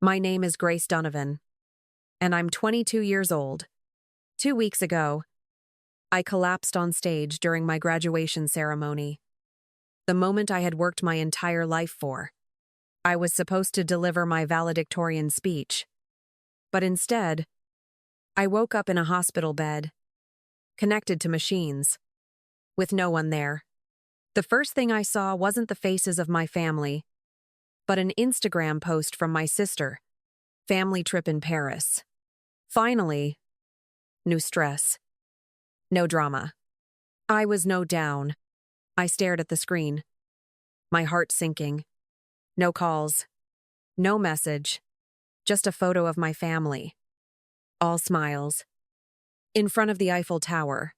My name is Grace Donovan, and I'm 22 years old. 2 weeks ago, I collapsed on stage during my graduation ceremony. The moment I had worked my entire life for. I was supposed to deliver my valedictorian speech. But instead, I woke up in a hospital bed, connected to machines, with no one there. The first thing I saw wasn't the faces of my family, but an Instagram post from my sister. Family trip in Paris. Finally, no stress. No drama. I was no down. I stared at the screen, my heart sinking. No calls. No message. Just a photo of my family. All smiles. In front of the Eiffel Tower.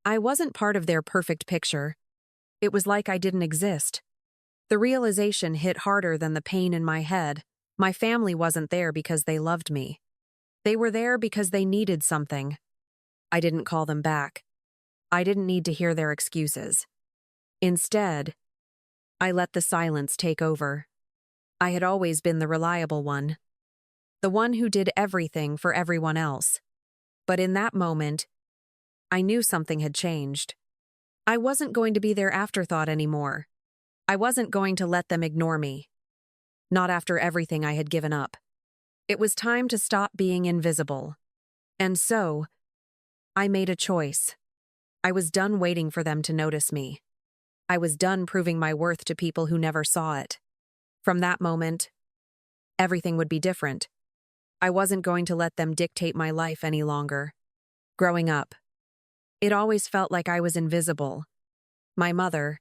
I wasn't part of their perfect picture. It was like I didn't exist. The realization hit harder than the pain in my head. My family wasn't there because they loved me. They were there because they needed something. I didn't call them back. I didn't need to hear their excuses. Instead, I let the silence take over. I had always been the reliable one. The one who did everything for everyone else. But in that moment, I knew something had changed. I wasn't going to be their afterthought anymore. I wasn't going to let them ignore me. Not after everything I had given up. It was time to stop being invisible. And so, I made a choice. I was done waiting for them to notice me. I was done proving my worth to people who never saw it. From that moment, everything would be different. I wasn't going to let them dictate my life any longer. Growing up, it always felt like I was invisible. My mother,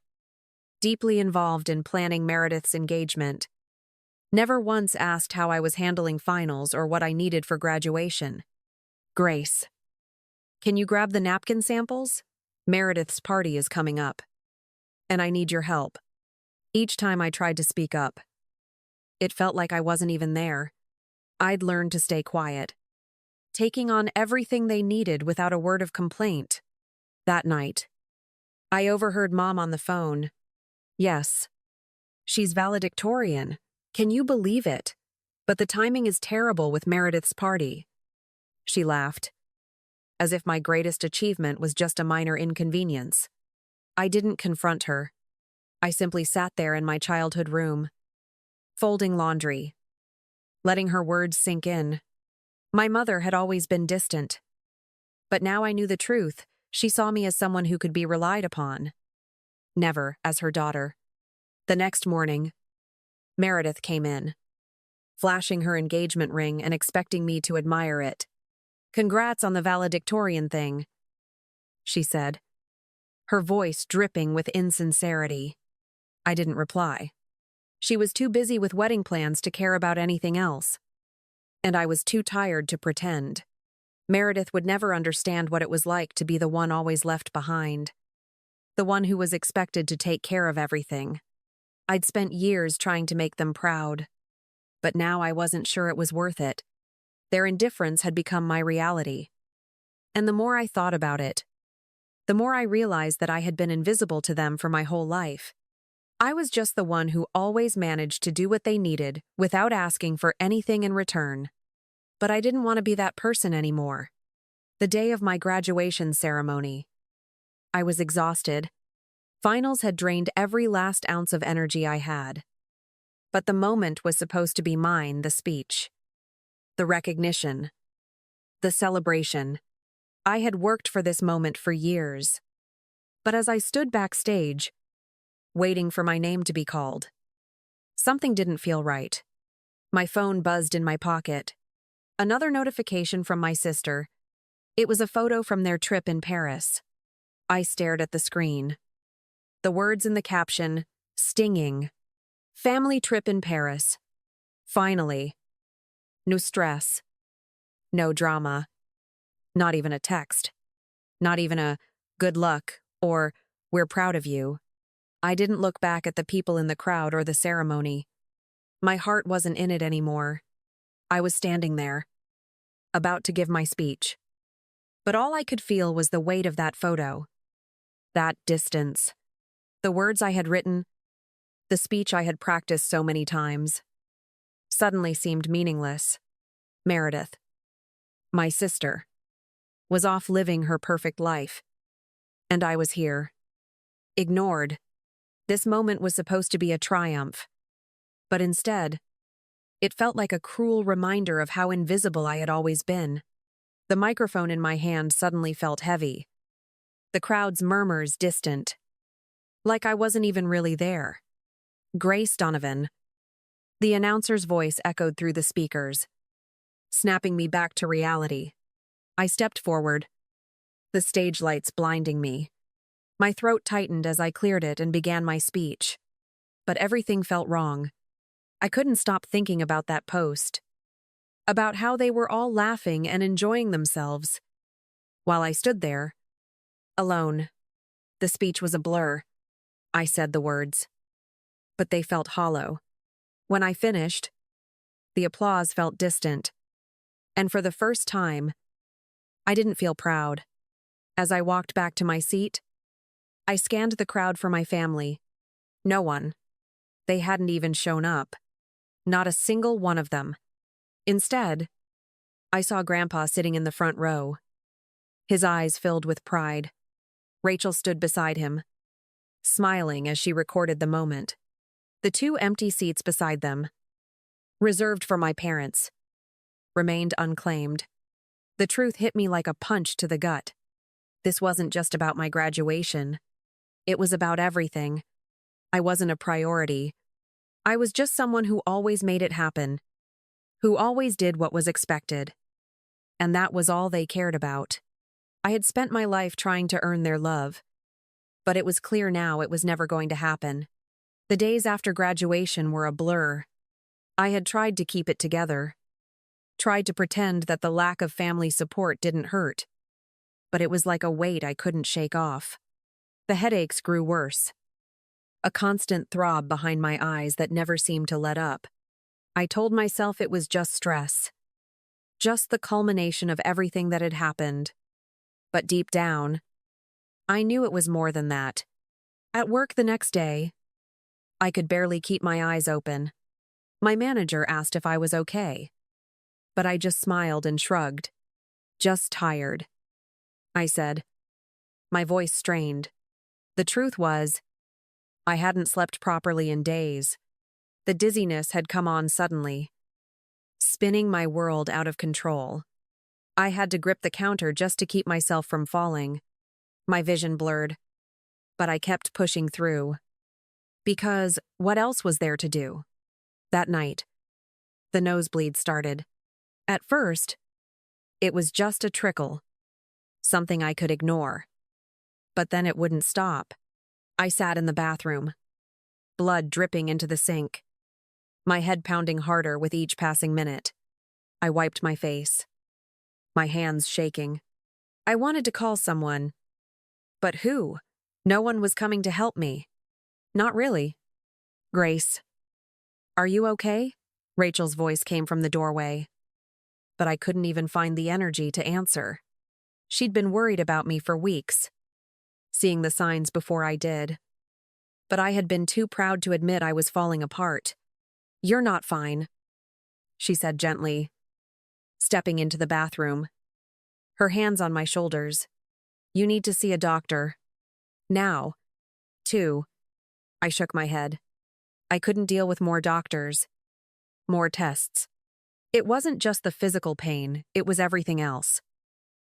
deeply involved in planning Meredith's engagement, never once asked how I was handling finals or what I needed for graduation. Grace, can you grab the napkin samples? Meredith's party is coming up. And I need your help. Each time I tried to speak up, it felt like I wasn't even there. I'd learned to stay quiet, taking on everything they needed without a word of complaint. That night, I overheard Mom on the phone. Yes, she's valedictorian. Can you believe it? But the timing is terrible with Meredith's party. She laughed, as if my greatest achievement was just a minor inconvenience. I didn't confront her. I simply sat there in my childhood room, folding laundry, letting her words sink in. My mother had always been distant. But now I knew the truth. She saw me as someone who could be relied upon. Never as her daughter. The next morning, Meredith came in, flashing her engagement ring and expecting me to admire it. "Congrats on the valedictorian thing," she said, her voice dripping with insincerity. I didn't reply. She was too busy with wedding plans to care about anything else. And I was too tired to pretend. Meredith would never understand what it was like to be the one always left behind. The one who was expected to take care of everything. I'd spent years trying to make them proud. But now I wasn't sure it was worth it. Their indifference had become my reality. And the more I thought about it, the more I realized that I had been invisible to them for my whole life. I was just the one who always managed to do what they needed without asking for anything in return. But I didn't want to be that person anymore. The day of my graduation ceremony, I was exhausted. Finals had drained every last ounce of energy I had. But the moment was supposed to be mine, the speech. The recognition. The celebration. I had worked for this moment for years. But as I stood backstage, waiting for my name to be called, something didn't feel right. My phone buzzed in my pocket. Another notification from my sister. It was a photo from their trip in Paris. I stared at the screen. The words in the caption, stinging. Family trip in Paris. Finally. No stress. No drama. Not even a text. Not even a good luck or we're proud of you. I didn't look back at the people in the crowd or the ceremony. My heart wasn't in it anymore. I was standing there, about to give my speech. But all I could feel was the weight of that photo. That distance. The words I had written. The speech I had practiced so many times. suddenly seemed meaningless. Meredith, my sister, was off living her perfect life. And I was here. Ignored. This moment was supposed to be a triumph. But instead, it felt like a cruel reminder of how invisible I had always been. The microphone in my hand suddenly felt heavy. The crowd's murmurs distant. Like I wasn't even really there. Grace Donovan. The announcer's voice echoed through the speakers, snapping me back to reality. I stepped forward, the stage lights blinding me. My throat tightened as I cleared it and began my speech. But everything felt wrong. I couldn't stop thinking about that post. About how they were all laughing and enjoying themselves. While I stood there, alone. The speech was a blur. I said the words. But they felt hollow. When I finished, the applause felt distant. And for the first time, I didn't feel proud. As I walked back to my seat, I scanned the crowd for my family. No one. They hadn't even shown up. Not a single one of them. Instead, I saw Grandpa sitting in the front row. His eyes filled with pride. Rachel stood beside him, smiling as she recorded the moment. The two empty seats beside them, reserved for my parents, remained unclaimed. The truth hit me like a punch to the gut. This wasn't just about my graduation. It was about everything. I wasn't a priority. I was just someone who always made it happen, who always did what was expected. And that was all they cared about. I had spent my life trying to earn their love, but it was clear now it was never going to happen. The days after graduation were a blur. I had tried to keep it together, tried to pretend that the lack of family support didn't hurt, but it was like a weight I couldn't shake off. The headaches grew worse, a constant throb behind my eyes that never seemed to let up. I told myself it was just stress, just the culmination of everything that had happened. But deep down, I knew it was more than that. At work the next day, I could barely keep my eyes open. My manager asked if I was okay, but I just smiled and shrugged. Just tired, I said, my voice strained. The truth was, I hadn't slept properly in days. The dizziness had come on suddenly, spinning my world out of control. I had to grip the counter just to keep myself from falling. My vision blurred, but I kept pushing through. Because what else was there to do? That night, the nosebleed started. At first, it was just a trickle, something I could ignore. But then it wouldn't stop. I sat in the bathroom, blood dripping into the sink, my head pounding harder with each passing minute. I wiped my face, my hands shaking. I wanted to call someone. But who? No one was coming to help me. Not really. Grace. Are you okay? Rachel's voice came from the doorway. But I couldn't even find the energy to answer. She'd been worried about me for weeks, seeing the signs before I did. But I had been too proud to admit I was falling apart. You're not fine, she said gently, stepping into the bathroom, her hands on my shoulders. You need to see a doctor. Now. Too. I shook my head. I couldn't deal with more doctors, more tests. It wasn't just the physical pain, it was everything else.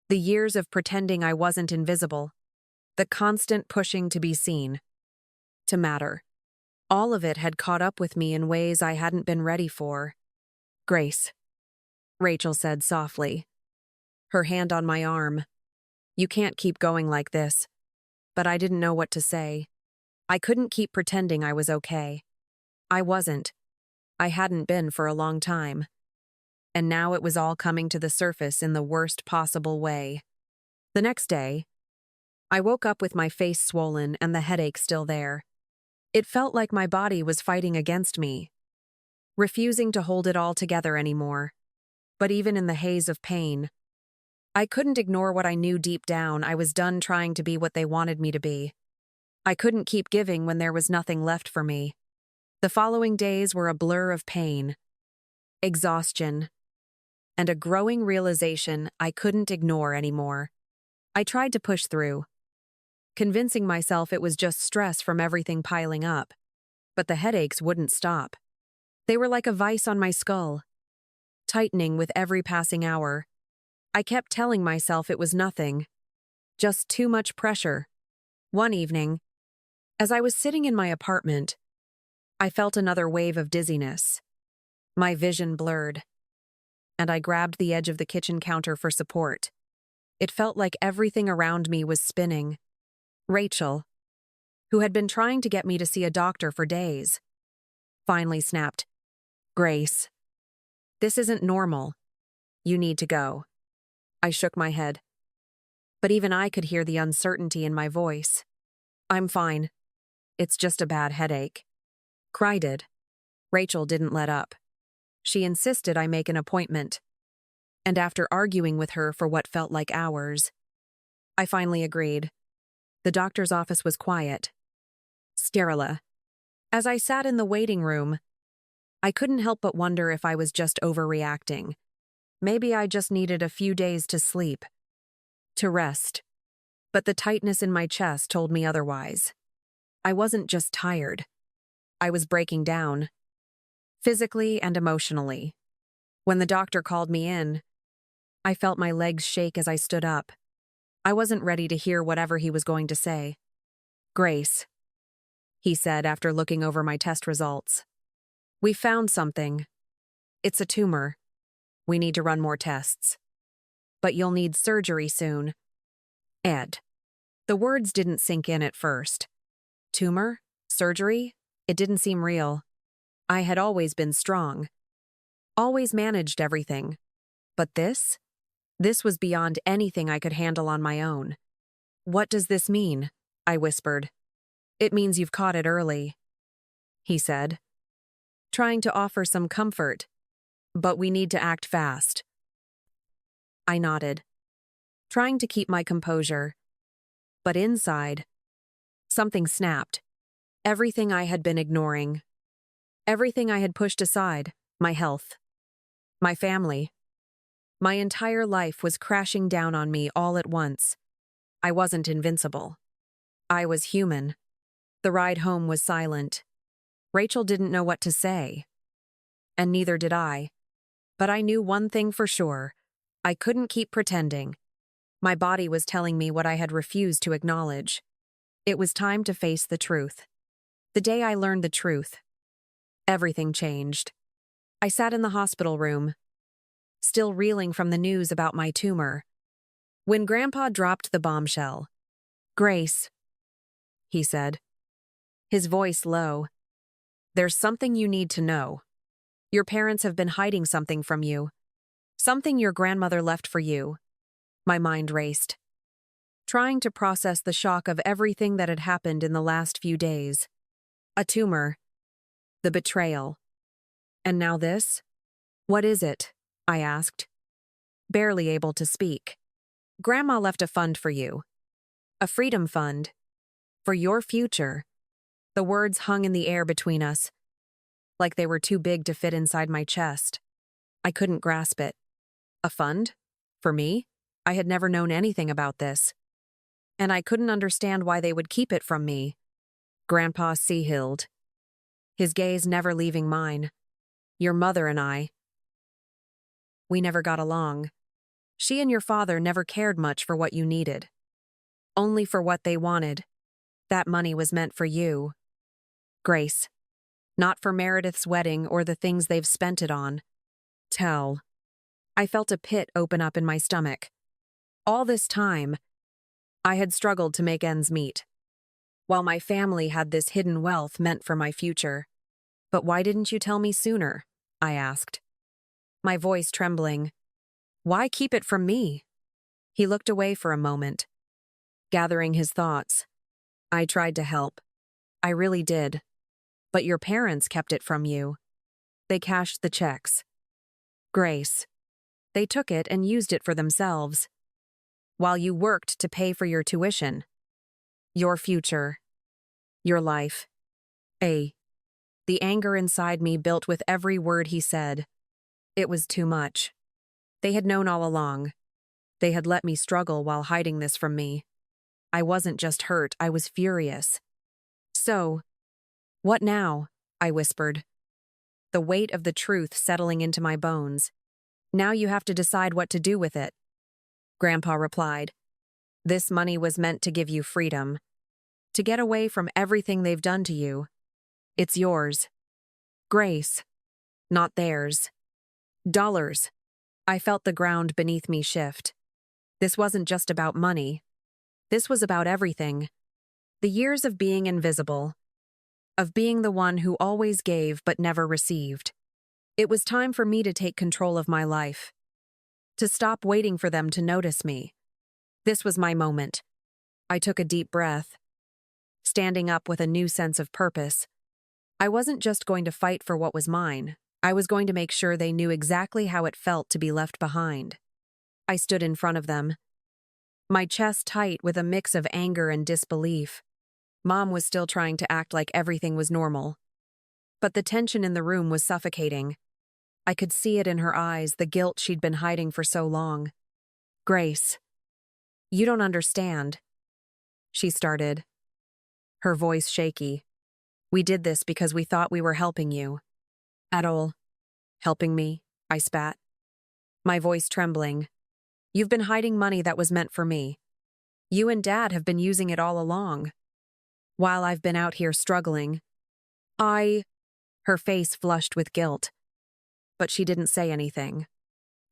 The years of pretending I wasn't invisible, the constant pushing to be seen, to matter. All of it had caught up with me in ways I hadn't been ready for. Grace, Rachel said softly, her hand on my arm. You can't keep going like this. But I didn't know what to say. I couldn't keep pretending I was okay. I wasn't. I hadn't been for a long time. And now it was all coming to the surface in the worst possible way. The next day, I woke up with my face swollen and the headache still there. It felt like my body was fighting against me, refusing to hold it all together anymore. But even in the haze of pain, I couldn't ignore what I knew deep down. I was done trying to be what they wanted me to be. I couldn't keep giving when there was nothing left for me. The following days were a blur of pain. exhaustion, and a growing realization I couldn't ignore anymore. I tried to push through, convincing myself it was just stress from everything piling up, but the headaches wouldn't stop. They were like a vice on my skull, tightening with every passing hour. I kept telling myself it was nothing, just too much pressure. One evening, as I was sitting in my apartment, I felt another wave of dizziness. My vision blurred, and I grabbed the edge of the kitchen counter for support. It felt like everything around me was spinning. Rachel, who had been trying to get me to see a doctor for days, finally snapped, "Grace, this isn't normal. You need to go." I shook my head, but even I could hear the uncertainty in my voice. "I'm fine. It's just a bad headache." Curated. Rachel didn't let up. She insisted I make an appointment, and after arguing with her for what felt like hours, I finally agreed. The doctor's office was quiet, sterile. As I sat in the waiting room, I couldn't help but wonder if I was just overreacting. Maybe I just needed a few days to sleep, to rest. But the tightness in my chest told me otherwise. I wasn't just tired. I was breaking down, physically and emotionally. When the doctor called me in, I felt my legs shake as I stood up. I wasn't ready to hear whatever he was going to say. "Grace," he said after looking over my test results, "we found something. It's a tumor. We need to run more tests. But you'll need surgery soon." Ed. The words didn't sink in at first. Tumor? Surgery? It didn't seem real. I had always been strong, always managed everything. But this? This was beyond anything I could handle on my own. "What does this mean?" I whispered. "It means you've caught it early," he said, trying to offer some comfort. "But we need to act fast." I nodded, trying to keep my composure. But inside, something snapped. Everything I had been ignoring, everything I had pushed aside, my health, my family, my entire life was crashing down on me all at once. I wasn't invincible. I was human. The ride home was silent. Rachel didn't know what to say, and neither did I. But I knew one thing for sure. I couldn't keep pretending. My body was telling me what I had refused to acknowledge. It was time to face the truth. The day I learned the truth, everything changed. I sat in the hospital room, still reeling from the news about my tumor, when Grandpa dropped the bombshell. "Grace," he said, his voice low, "there's something you need to know. Your parents have been hiding something from you. Something your grandmother left for you." My mind raced, trying to process the shock of everything that had happened in the last few days. A tumor, the betrayal. And now this? "What is it?" I asked, barely able to speak. "Grandma left a fund for you. A freedom fund. For your future." The words hung in the air between us, like they were too big to fit inside my chest. I couldn't grasp it. A fund? For me? I had never known anything about this. And I couldn't understand why they would keep it from me. Grandpa sea-hilled, his gaze never leaving mine. "Your mother and I, we never got along. She and your father never cared much for what you needed. Only for what they wanted. That money was meant for you, Grace. Not for Meredith's wedding or the things they've spent it on." Tell. I felt a pit open up in my stomach. All this time, I had struggled to make ends meet, while my family had this hidden wealth meant for my future. "But why didn't you tell me sooner?" I asked, my voice trembling. "Why keep it from me?" He looked away for a moment, gathering his thoughts. "I tried to help. I really did. But your parents kept it from you. They cashed the checks. Grace. They took it and used it for themselves, while you worked to pay for your tuition, your future, your life." The anger inside me built with every word he said. It was too much. They had known all along. They had let me struggle while hiding this from me. I wasn't just hurt, I was furious. So, what now? I whispered, the weight of the truth settling into my bones. Now you have to decide what to do with it. Grandpa replied, this money was meant to give you freedom, to get away from everything they've done to you. It's yours. Grace, not theirs. Dollars. I felt the ground beneath me shift. This wasn't just about money. This was about everything. The years of being invisible. Of being the one who always gave but never received. It was time for me to take control of my life. To stop waiting for them to notice me. This was my moment. I took a deep breath, standing up with a new sense of purpose. I wasn't just going to fight for what was mine. I was going to make sure they knew exactly how it felt to be left behind. I stood in front of them, my chest tight with a mix of anger and disbelief. Mom was still trying to act like everything was normal. But the tension in the room was suffocating. I could see it in her eyes, the guilt she'd been hiding for so long. Grace, you don't understand, she started, her voice shaky. We did this because we thought we were helping you. At all. Helping me, I spat, my voice trembling. You've been hiding money that was meant for me. You and Dad have been using it all along. While I've been out here struggling. Her face flushed with guilt. But she didn't say anything.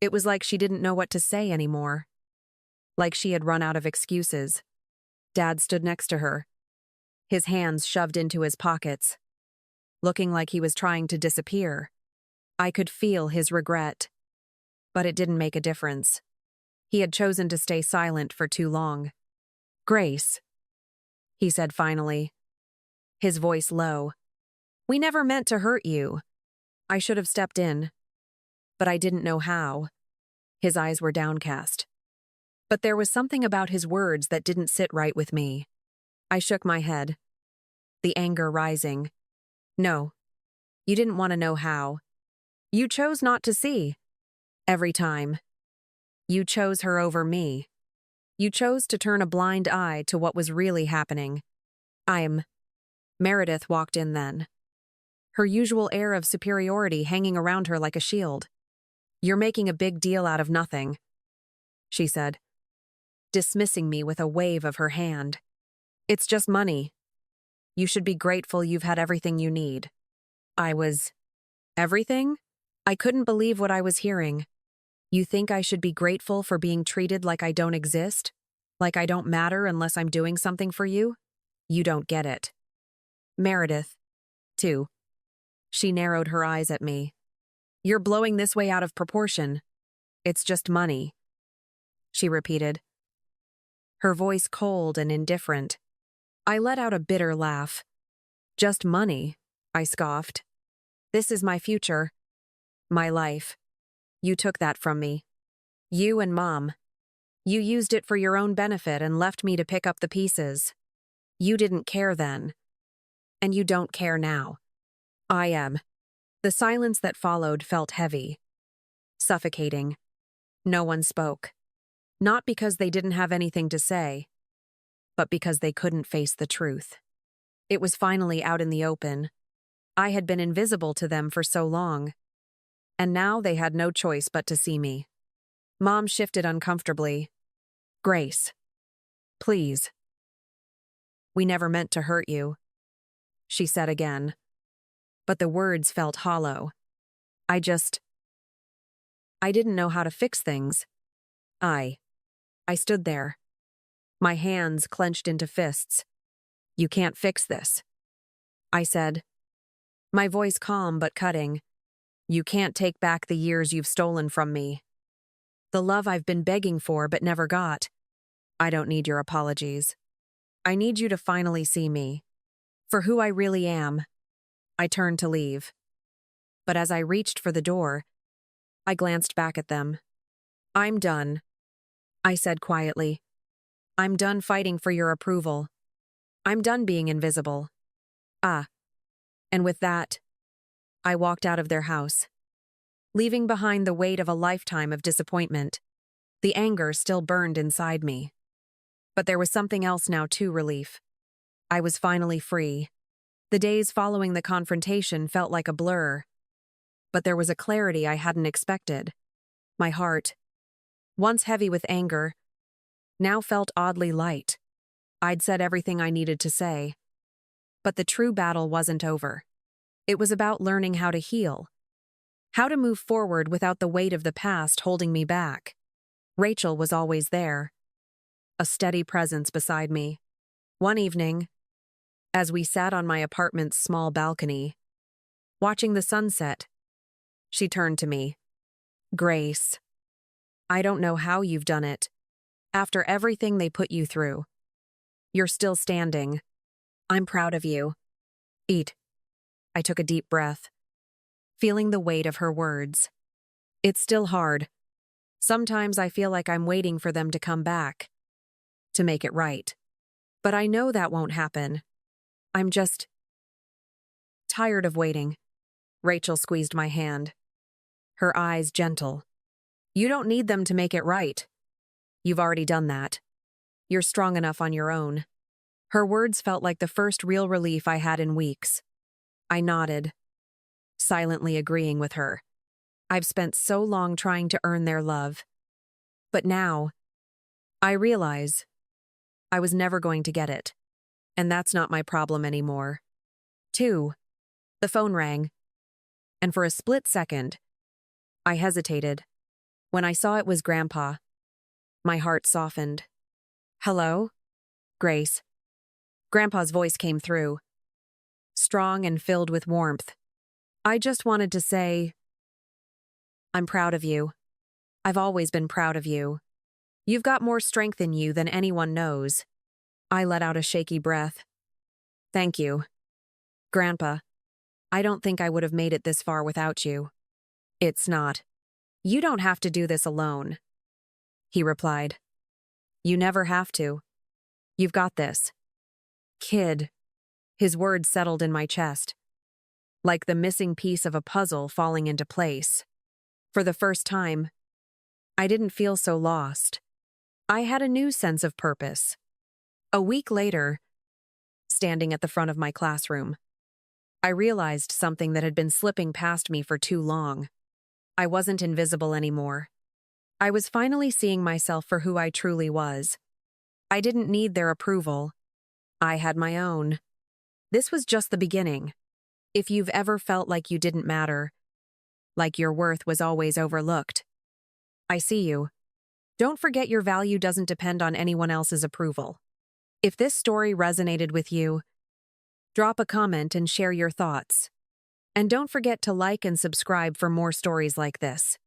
It was like she didn't know what to say anymore. Like she had run out of excuses. Dad stood next to her, his hands shoved into his pockets, looking like he was trying to disappear. I could feel his regret. But it didn't make a difference. He had chosen to stay silent for too long. Grace, he said finally, his voice low. We never meant to hurt you. I should have stepped in. But I didn't know how. His eyes were downcast. But there was something about his words that didn't sit right with me. I shook my head, the anger rising. No, you didn't want to know how. You chose not to see. Every time. You chose her over me. You chose to turn a blind eye to what was really happening. Meredith walked in then, her usual air of superiority hanging around her like a shield. You're making a big deal out of nothing, she said, dismissing me with a wave of her hand. It's just money. You should be grateful you've had everything you need. Everything? I couldn't believe what I was hearing. You think I should be grateful for being treated like I don't exist? Like I don't matter unless I'm doing something for you? You don't get it. Meredith, too. She narrowed her eyes at me. You're blowing this way out of proportion. It's just money, she repeated, her voice cold and indifferent. I let out a bitter laugh. Just money, I scoffed. This is my future. My life. You took that from me. You and Mom. You used it for your own benefit and left me to pick up the pieces. You didn't care then. And you don't care now. I am. The silence that followed felt heavy. Suffocating. No one spoke. Not because they didn't have anything to say, but because they couldn't face the truth. It was finally out in the open. I had been invisible to them for so long. And now they had no choice but to see me. Mom shifted uncomfortably. Grace. Please. We never meant to hurt you, she said again. But the words felt hollow. I didn't know how to fix things. I stood there, my hands clenched into fists. You can't fix this, I said, my voice calm but cutting. You can't take back the years you've stolen from me. The love I've been begging for but never got. I don't need your apologies. I need you to finally see me for who I really am. I turned to leave. But as I reached for the door, I glanced back at them. I'm done, I said quietly. I'm done fighting for your approval. I'm done being invisible. And with that, I walked out of their house, leaving behind the weight of a lifetime of disappointment. The anger still burned inside me. But there was something else now too, relief. I was finally free. The days following the confrontation felt like a blur. But there was a clarity I hadn't expected. My heart, once heavy with anger, now felt oddly light. I'd said everything I needed to say. But the true battle wasn't over. It was about learning how to heal. How to move forward without the weight of the past holding me back. Rachel was always there. A steady presence beside me. One evening, as we sat on my apartment's small balcony, watching the sunset, she turned to me. "Grace, I don't know how you've done it. After everything they put you through, you're still standing. I'm proud of you." Eat. I took a deep breath, feeling the weight of her words. It's still hard. Sometimes I feel like I'm waiting for them to come back, to make it right. But I know that won't happen. I'm just tired of waiting. Rachel squeezed my hand, her eyes gentle. "You don't need them to make it right. You've already done that. You're strong enough on your own." Her words felt like the first real relief I had in weeks. I nodded, silently agreeing with her. I've spent so long trying to earn their love. But now, I realize I was never going to get it. And that's not my problem anymore. 2. The phone rang. And for a split second, I hesitated. When I saw it was Grandpa, my heart softened. "Hello? Grace." Grandpa's voice came through, strong and filled with warmth. "I just wanted to say, I'm proud of you. I've always been proud of you. You've got more strength in you than anyone knows." I let out a shaky breath. "Thank you. Grandpa, I don't think I would have made it this far without you." "It's not. You don't have to do this alone," he replied. "You never have to. You've got this." "Kid." His words settled in my chest, like the missing piece of a puzzle falling into place. For the first time, I didn't feel so lost. I had a new sense of purpose. A week later, standing at the front of my classroom, I realized something that had been slipping past me for too long. I wasn't invisible anymore. I was finally seeing myself for who I truly was. I didn't need their approval. I had my own. This was just the beginning. If you've ever felt like you didn't matter, like your worth was always overlooked, I see you. Don't forget your value doesn't depend on anyone else's approval. If this story resonated with you, drop a comment and share your thoughts. And don't forget to like and subscribe for more stories like this.